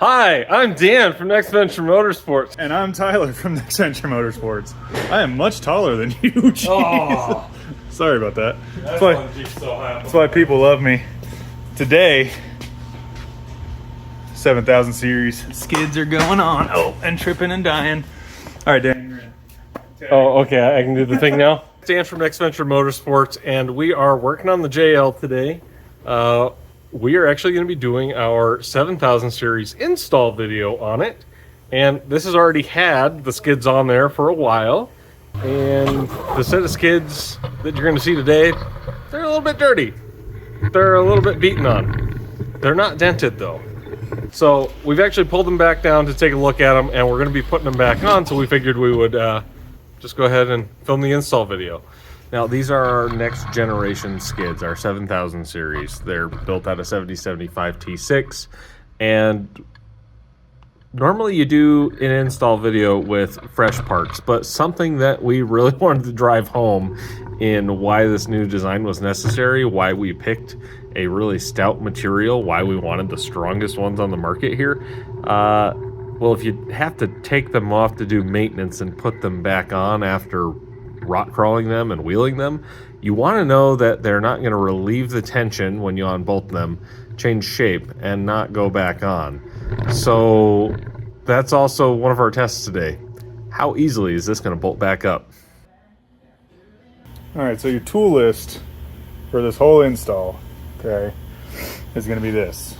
Hi, I'm Dan from Next Venture Motorsports. And I'm Tyler from Next Venture Motorsports. I am much taller than you. Jeez. Oh. Sorry about that. That's why people love me. Today, 7000 series skids are going on. Oh, and tripping and dying. All right, Dan, you're in. Oh, okay, I can do the thing now. Dan from Next Venture Motorsports, and we are working on the JL today. We are actually going to be doing our 7000 series install video on it, and this has already had the skids on there for a while, and the set of skids that you're going to see today, they're a little bit dirty. They're a little bit beaten on. They're not dented though. So we've actually pulled them back down to take a look at them, and we're going to be putting them back on, so we figured we would just go ahead and film the install video. Now, these are our next generation skids, our 7000 series. They're built out of 7075 T6, and normally you do an install video with fresh parts, but something that we really wanted to drive home in why this new design was necessary, why we picked a really stout material, why we wanted the strongest ones on the market here. Well, if you have to take them off to do maintenance and put them back on after rock crawling them and wheeling them, you want to know that they're not going to relieve the tension when you unbolt them, change shape, and not go back on. So that's also one of our tests today. How easily is this going to bolt back up? All right, so your tool list for this whole install, okay, is going to be this.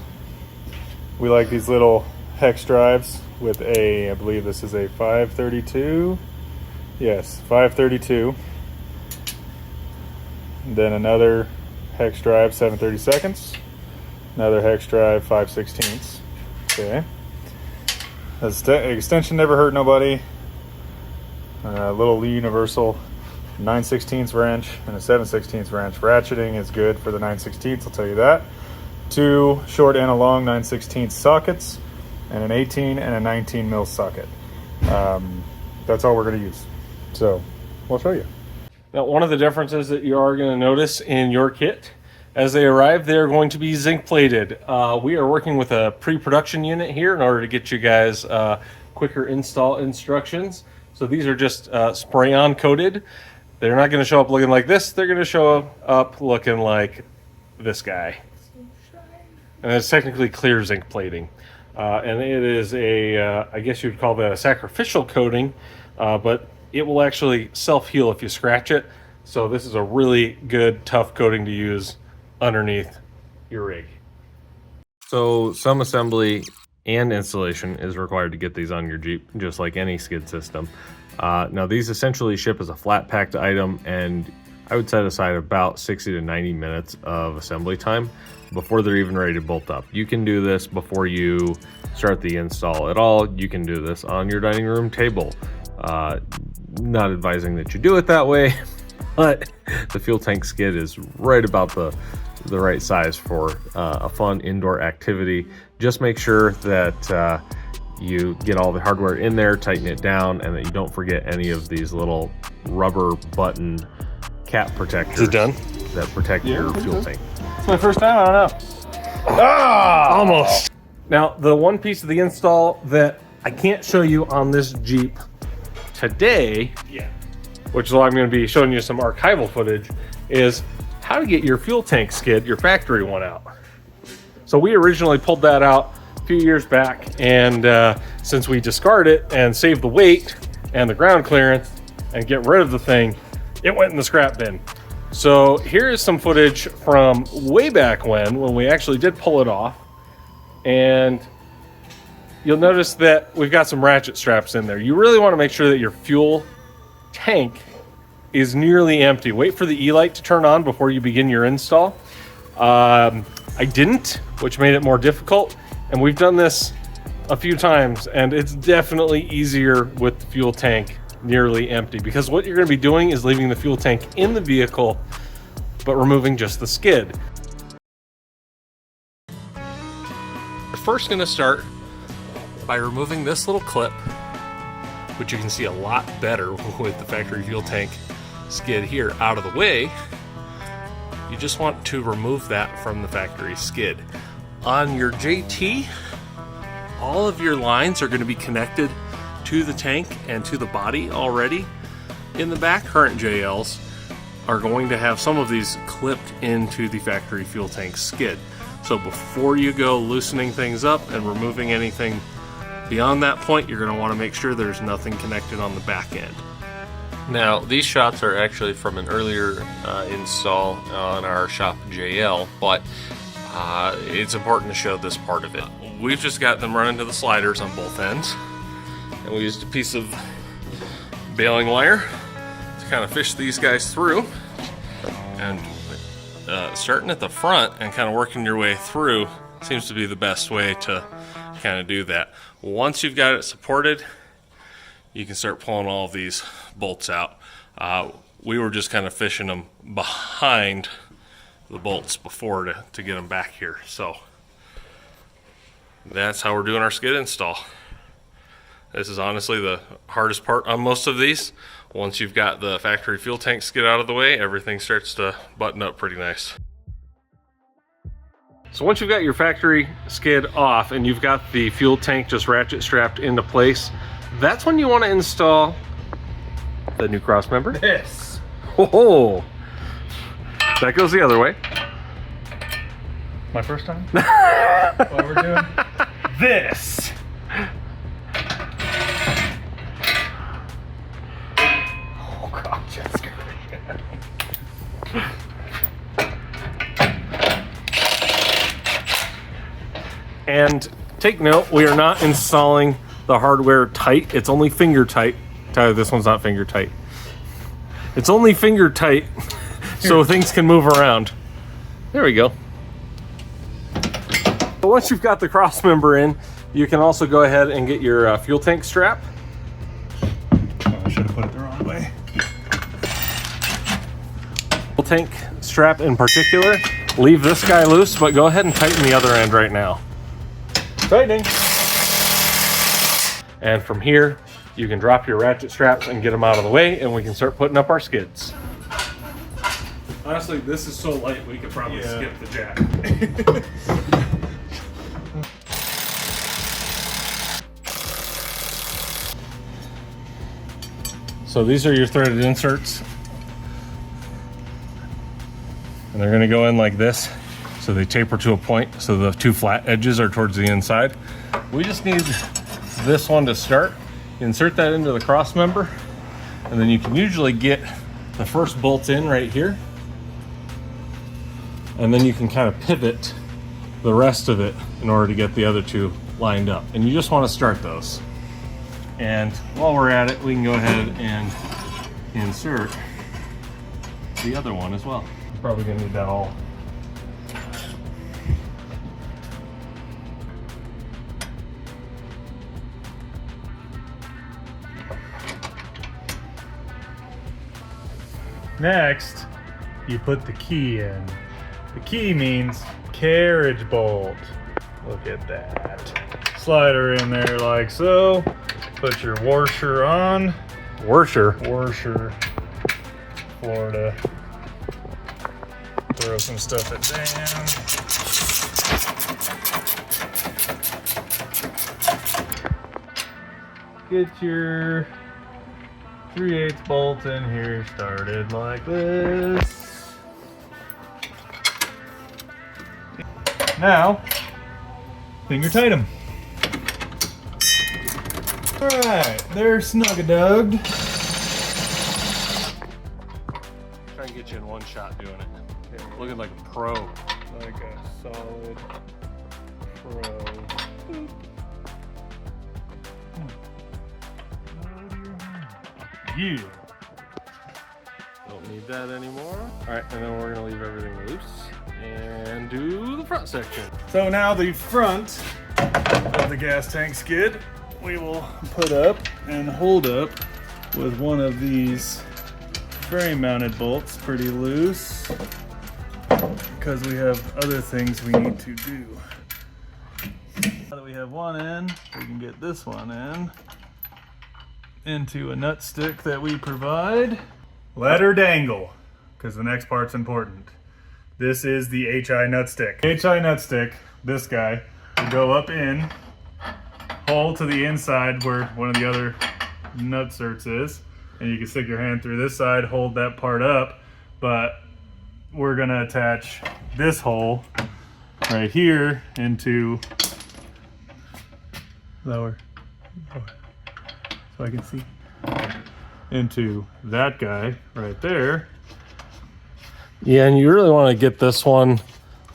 We like these little hex drives with a, I believe this is a 532. Yes, 532. Then another hex drive, 7/32. Another hex drive, 5/16. Okay. Extension never hurt nobody. A little universal 9/16 wrench and a 7/16 wrench. Ratcheting is good for the 9/16, I'll tell you that. 2 short and a long 9/16 sockets, and an 18 and a 19 mil socket. That's all we're going to use. So we'll show you. Now, one of the differences that you are going to notice in your kit, as they arrive, they're going to be zinc plated. We are working with a pre-production unit here in order to get you guys quicker install instructions. So these are just spray-on coated. They're not going to show up looking like this. They're going to show up looking like this guy. And it's technically clear zinc plating. And it is a, I guess you'd call that a sacrificial coating, but it will actually self-heal if you scratch it. So this is a really good, tough coating to use underneath your rig. So some assembly and installation is required to get these on your Jeep, just like any skid system. Now these essentially ship as a flat packed item, and I would set aside about 60 to 90 minutes of assembly time before they're even ready to bolt up. You can do this before you start the install at all. You can do this on your dining room table. Not advising that you do it that way, but the fuel tank skid is right about the right size for a fun indoor activity. Just make sure that you get all the hardware in there, tighten it down, and that you don't forget any of these little rubber button cap protectors. Is it done? That protect your fuel tank. It's my first time, I don't know. Almost. Now, the one piece of the install that I can't show you on this Jeep today, which is why I'm going to be showing you some archival footage, is how to get your fuel tank skid, your factory one, out. So we originally pulled that out a few years back, and since we discard it and save the weight and the ground clearance and get rid of the thing, it went in the scrap bin. So here is some footage from way back when we actually did pull it off, and you'll notice that we've got some ratchet straps in there. You really want to make sure that your fuel tank is nearly empty. Wait for the E-light to turn on before you begin your install. I didn't, which made it more difficult, and we've done this a few times, and it's definitely easier with the fuel tank nearly empty, because what you're going to be doing is leaving the fuel tank in the vehicle but removing just the skid. We're first going to start by removing this little clip, which you can see a lot better with the factory fuel tank skid here out of the way. You just want to remove that from the factory skid. On your JT, all of your lines are going to be connected to the tank and to the body already. In the back, current JLs are going to have some of these clipped into the factory fuel tank skid. So before you go loosening things up and removing anything beyond that point, you're going to want to make sure there's nothing connected on the back end. Now, these shots are actually from an earlier install on our shop JL, but it's important to show this part of it. We've just got them running to the sliders on both ends, and we used a piece of baling wire to kind of fish these guys through. And starting at the front and kind of working your way through seems to be the best way to kind of do that. Once you've got it supported, you can start pulling all of these bolts out. We were just kind of fishing them behind the bolts before to get them back here. So that's how we're doing our skid install. This is honestly the hardest part on most of these. Once you've got the factory fuel tank skid out of the way, everything starts to button up pretty nice. So once you've got your factory skid off and you've got the fuel tank just ratchet strapped into place, that's when you want to install the new Crossmember. This. Oh, that goes the other way. My first time? What we're doing? This. Oh God, Jessica. And take note, we are not installing the hardware tight. It's only finger tight. Tyler, this one's not finger tight. It's only finger tight so things can move around. There we go. But once you've got the Crossmember in, you can also go ahead and get your fuel tank strap. I should have put it the wrong way. Fuel tank strap in particular, leave this guy loose, but go ahead and tighten the other end right now. Tightening. And from here, you can drop your ratchet straps and get them out of the way, and we can start putting up our skids. Honestly, this is so light, we could probably skip the jack. So these are your threaded inserts. And they're gonna go in like this. So they taper to a point, so the two flat edges are towards the inside. We just need this one to start. Insert that into the Crossmember, and then you can usually get the first bolt in right here. And then you can kind of pivot the rest of it in order to get the other two lined up. And you just want to start those. And while we're at it, we can go ahead and insert the other one as well. You're probably gonna need that all. Next, you put the key in. The key means carriage bolt. Look at that. Slide in there like so. Put your washer on. Washer. Florida. Throw some stuff at Dan. Get your 3/8 bolt in here started like this. Now, finger tight them. Alright, they're snug-a-dugged. Try and get you in one shot doing it. Looking like a pro. Like a solid pro. Boop. Yeah. Don't need that anymore. All right, and then we're gonna leave everything loose and do the front section. So now the front of the gas tank skid, we will put up and hold up with one of these frame mounted bolts pretty loose because we have other things we need to do. Now that we have one in, we can get this one in into a nut stick that we provide. Let her dangle, because the next part's important. This is the HI nut stick. HI nut stick, this guy, will go up in hole to the inside where one of the other nut certs is, and you can stick your hand through this side, hold that part up, but we're gonna attach this hole right here into lower so I can see into that guy right there. Yeah, and you really want to get this one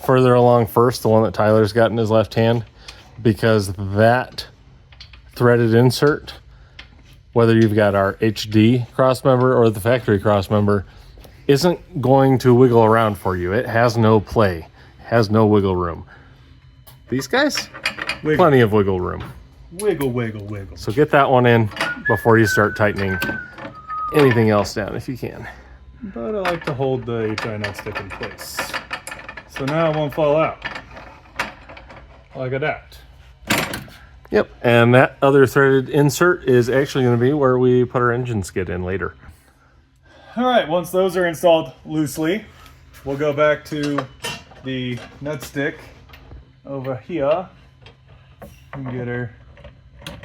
further along first, the one that Tyler's got in his left hand, because that threaded insert, whether you've got our HD crossmember or the factory crossmember, isn't going to wiggle around for you. It has no play, has no wiggle room. These guys, Wiggle. plenty of wiggle room. Wiggle, wiggle, wiggle. So get that one in before you start tightening anything else down if you can. But I like to hold the HI nutstick in place, so now it won't fall out. Like that. Yep, and that other threaded insert is actually going to be where we put our engine skid in later. All right, once those are installed loosely, we'll go back to the nutstick over here and get her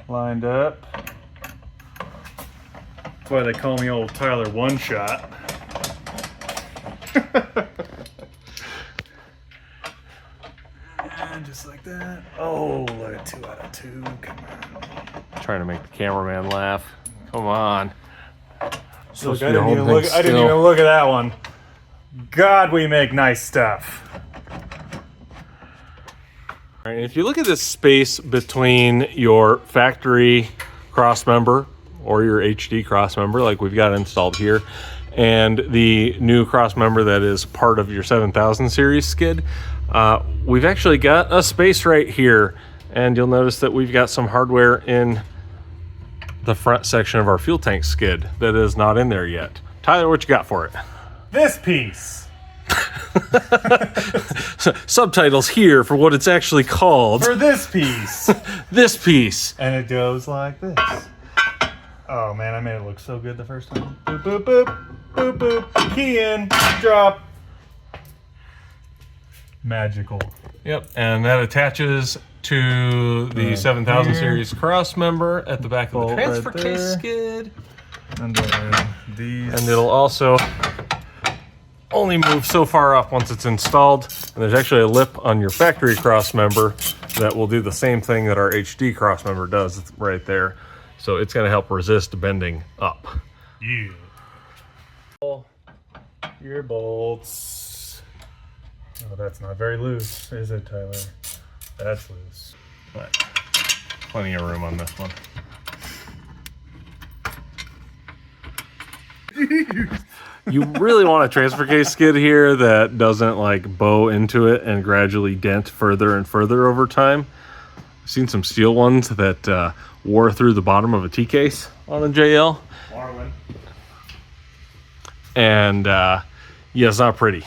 lined up. That's why they call me old Tyler One Shot. And just like that. Oh, look at 2 out of 2. Come on. Trying to make the cameraman laugh. Come on. Look, I didn't even look at that one. God, we make nice stuff. All right, if you look at this space between your factory crossmember or your HD crossmember, like we've got installed here, and the new crossmember that is part of your 7000 series skid, we've actually got a space right here, and you'll notice that we've got some hardware in the front section of our fuel tank skid that is not in there yet. Tyler, what you got for it? This piece. Subtitles here for what it's actually called. For this piece. This piece. And it goes like this. Oh man, I made it look so good the first time. Boop, boop, boop. Boop, boop. Key in. Drop. Magical. Yep, and that attaches to the 7000 here. series crossmember at the back of the Bolt transfer right case there. skid. And then these. And it'll also only move so far up once it's installed. And there's actually a lip on your factory crossmember that will do the same thing that our HD crossmember does right there. So it's going to help resist bending up. Yeah. Your bolts. Oh, that's not very loose, is it, Tyler? That's loose. But plenty of room on this one. You really want a transfer case skid here that doesn't like bow into it and gradually dent further and further over time. I've seen some steel ones that wore through the bottom of a T-case on a JL. Marlin. And yeah, it's not pretty.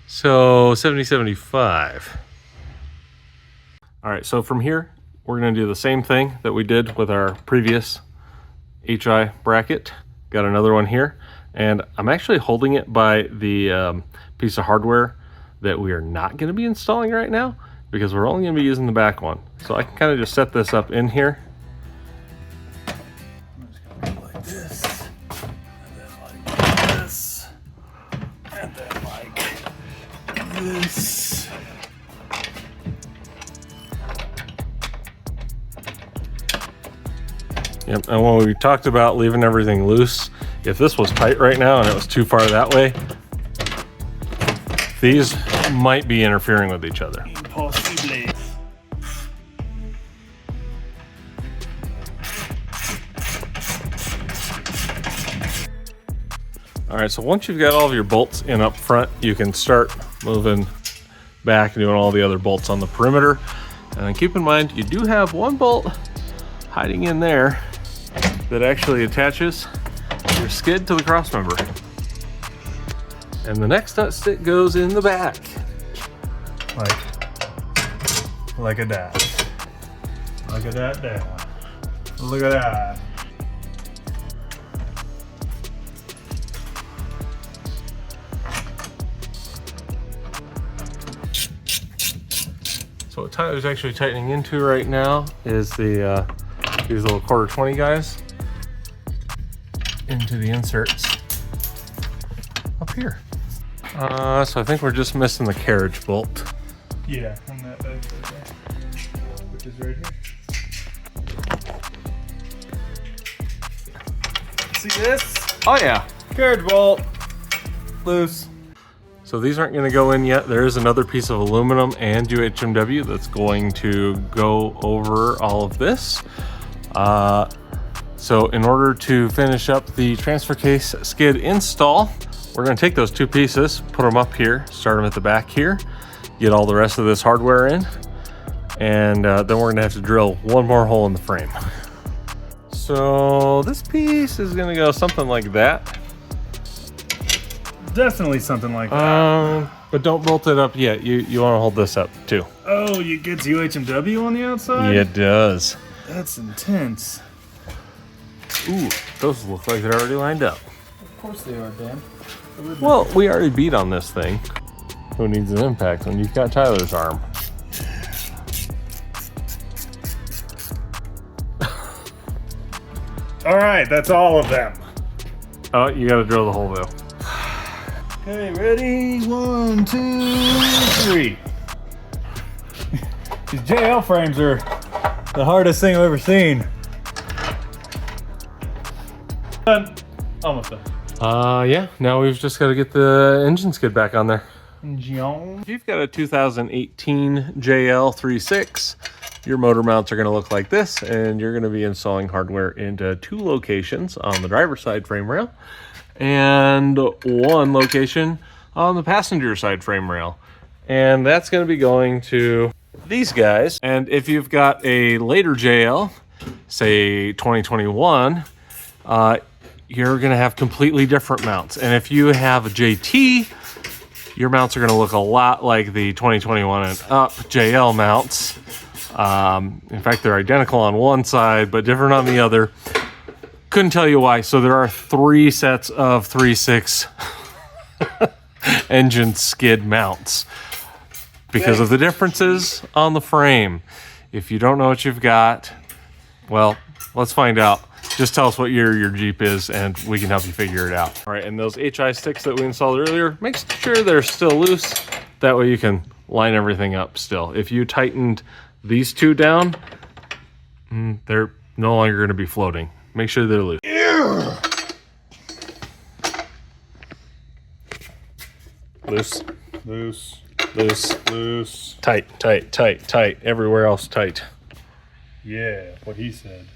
So 7075. All right, so from here, we're gonna do the same thing that we did with our previous HI bracket. Got another one here, and I'm actually holding it by the piece of hardware that we are not gonna be installing right now because we're only gonna be using the back one. So I can kind of just set this up in here. I'm just gonna go like this, and then like this, and then like this. Yep, and when we talked about leaving everything loose, if this was tight right now and it was too far that way, these might be interfering with each other. Impossible. All right, so once you've got all of your bolts in up front, you can start moving back and doing all the other bolts on the perimeter. And then keep in mind, you do have one bolt hiding in there that actually attaches your skid to the crossmember. And the next nut stick goes in the back. Like a that. Look at that there. Look at that. So So what Tyler's actually tightening into right now is the these little 1/4-20 guys into the inserts up here. So I think we're just missing the carriage bolt. Yeah, on that back right there, which is right here. See this? Oh yeah. Carriage bolt, loose. So these aren't gonna go in yet. There is another piece of aluminum and UHMW that's going to go over all of this. So in order to finish up the transfer case skid install, we're gonna take those two pieces, put them up here, start them at the back here, get all the rest of this hardware in, and then we're gonna have to drill one more hole in the frame. So this piece is gonna go something like that. Definitely something like that. But don't bolt it up yet. You wanna hold this up too. Oh, it gets UHMW on the outside? Yeah, it does. That's intense. Ooh, those look like they're already lined up. Of course they are, Dan. Well, we already beat on this thing. Who needs an impact when you've got Tyler's arm? All right, that's all of them. Oh, you gotta drill the hole though. Okay, ready? 1, 2, 3. These JL frames are the hardest thing I've ever seen. Done. Almost done. Yeah, now we've just gotta get the engine skid back on there. Jiong. If you've got a 2018 JL 36, your motor mounts are gonna look like this, and you're gonna be installing hardware into 2 locations on the driver's side frame rail and 1 location on the passenger side frame rail. And that's gonna be going to these guys. And if you've got a later JL, say 2021, you're gonna have completely different mounts. And if you have a JT, your mounts are gonna look a lot like the 2021 and up JL mounts. In fact, they're identical on one side, but different on the other. Couldn't tell you why. So there are 3 sets of 36 engine skid mounts because of the differences on the frame. If you don't know what you've got, well, let's find out. Just tell us what year your Jeep is and we can help you figure it out. All right, and those HI sticks that we installed earlier, make sure they're still loose. That way you can line everything up still. If you tightened these 2 down, they're no longer gonna be floating. Make sure they're loose. Loose, Loose, loose, loose. tight, tight, tight, tight. Everywhere else tight. Yeah, what he said.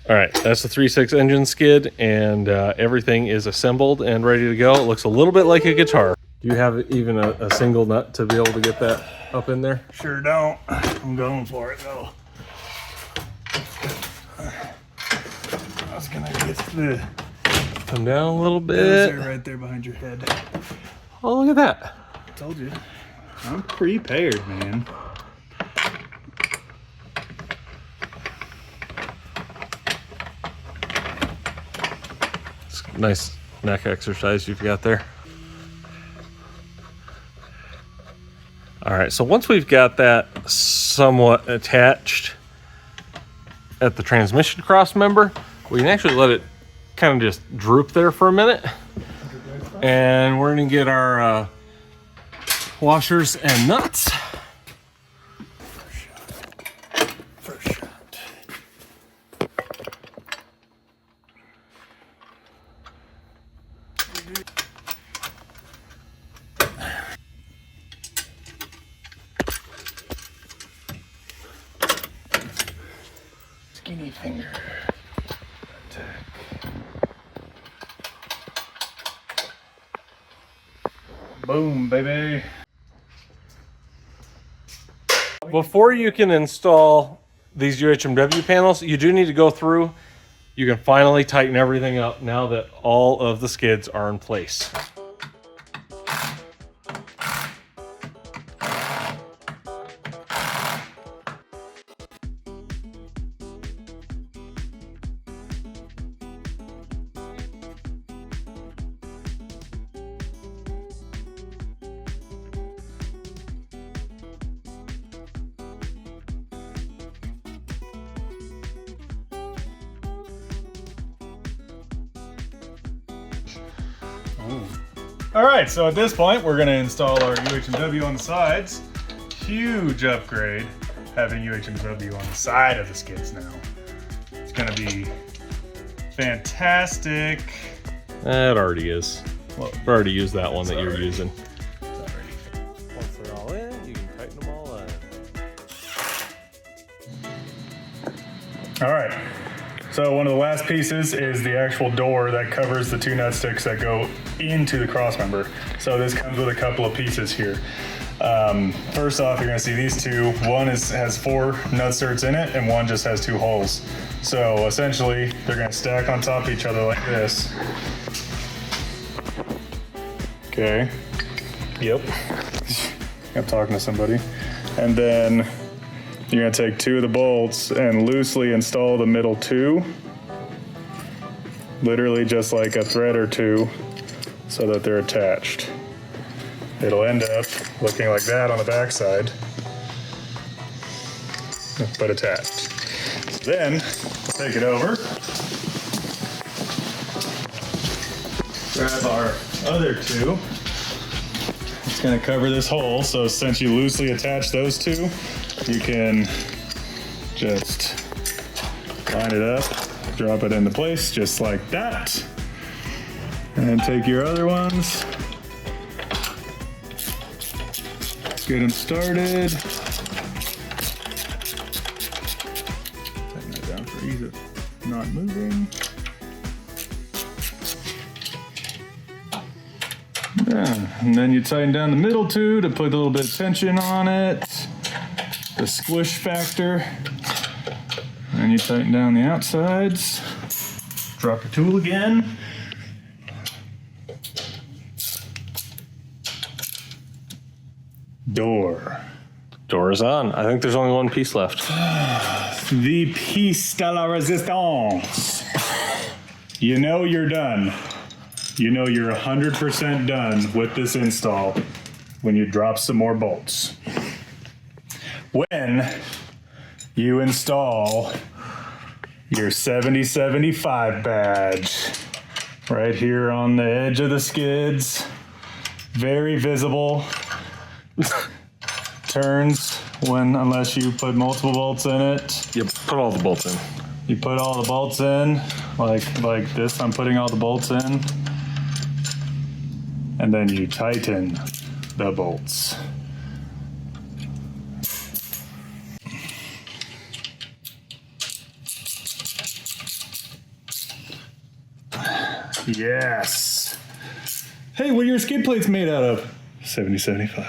All right, that's the 3.6 engine skid, and everything is assembled and ready to go. It looks a little bit like a guitar. Do you have even a single nut to be able to get that up in there? Sure don't. I'm going for it though. I was gonna get the Come down a little They're bit. right there behind your head. Oh, look at that. Told you. I'm prepared, man. It's a nice neck exercise you've got there. All right, so once we've got that somewhat attached at the transmission cross member, we can actually let it kind of just droop there for a minute. And we're gonna get our washers and nuts. First shot. Skinny finger. Attack. Boom, baby. Before you can install these UHMW panels, you do need to go through. You can finally tighten everything up now that all of the skids are in place. All right, so at this point, we're gonna install our UHMW on the sides. Huge upgrade having UHMW on the side of the skids now. It's gonna be fantastic. It already is. Well, We've already used that one that you're using. Sorry. Once they're all in, you can tighten them all in. All right. So one of the last pieces is the actual door that covers the 2 nut sticks that go into the crossmember. So this comes with a couple of pieces here. First off, you're gonna see these two. One has 4 nut certs in it and one just has 2 holes. So essentially, they're gonna stack on top of each other like this. Okay. Yep. I'm talking to somebody. And then you're gonna take 2 of the bolts and loosely install the middle 2. Literally just like a thread or 2 so that they're attached. It'll end up looking like that on the backside, but attached. Then, take it over. Grab our other 2. It's gonna cover this hole, so since you loosely attach those 2, you can just line it up, drop it into place just like that. And then take your other ones, get them started. Tighten that down for ease of not moving. Yeah, and then you tighten down the middle 2 to put a little bit of tension on it. The squish factor. And you tighten down the outsides. Drop your tool again. Door. Door is on. I think there's only one piece left. The piece de la resistance. You know you're done. You know you're 100% done with this install when you drop some more bolts. When you install your 7075 badge right here on the edge of the skids, very visible. Turns unless you put multiple bolts in it. You put all the bolts in. You put all the bolts in, like this. I'm putting all the bolts in. And then you tighten the bolts. Yes. Hey, what are your skid plates made out of? 7075.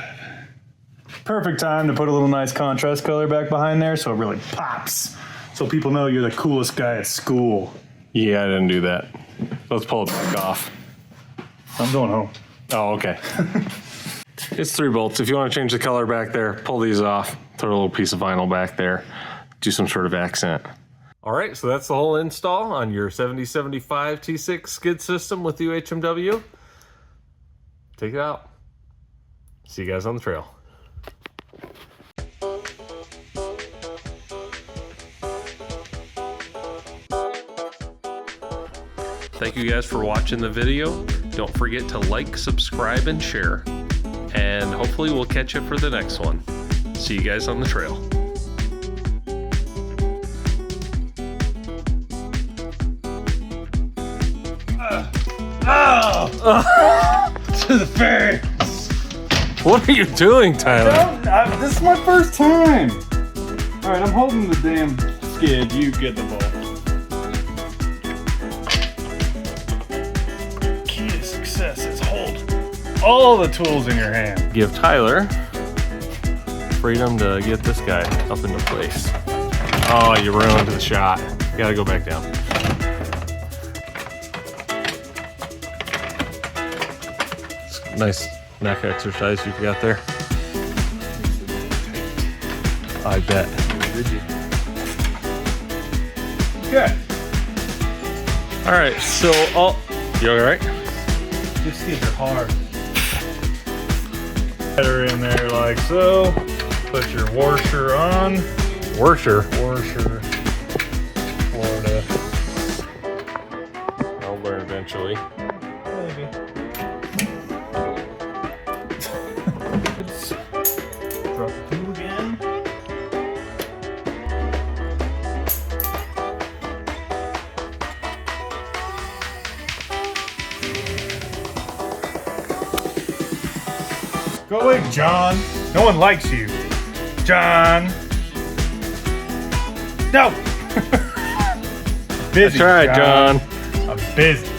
Perfect time to put a little nice contrast color back behind there so it really pops. So people know you're the coolest guy at school. Yeah, I didn't do that. Let's pull it back off. I'm going home. Oh, okay. It's 3 bolts. If you want to change the color back there, pull these off, throw a little piece of vinyl back there, do some sort of accent. All right, so that's the whole install on your 7075 T6 skid system with UHMW. Take it out. See you guys on the trail. Thank you guys for watching the video. Don't forget to like, subscribe, and share. And hopefully we'll catch you for the next one. See you guys on the trail. To the face. What are you doing, Tyler? This is my first time. All right, I'm holding the damn skid. You get the ball. Key to success is hold all the tools in your hand. Give Tyler freedom to get this guy up into place. Oh, you ruined the shot. You gotta go back down. Nice neck exercise you've got there. I bet. Okay. All right, so you all right? These skids are hard. Header in there like so. Put your washer on. Washer. Florida. I'll burn eventually. Maybe. Go away, John. No one likes you. John. No. Busy, That's right, John. I'm busy.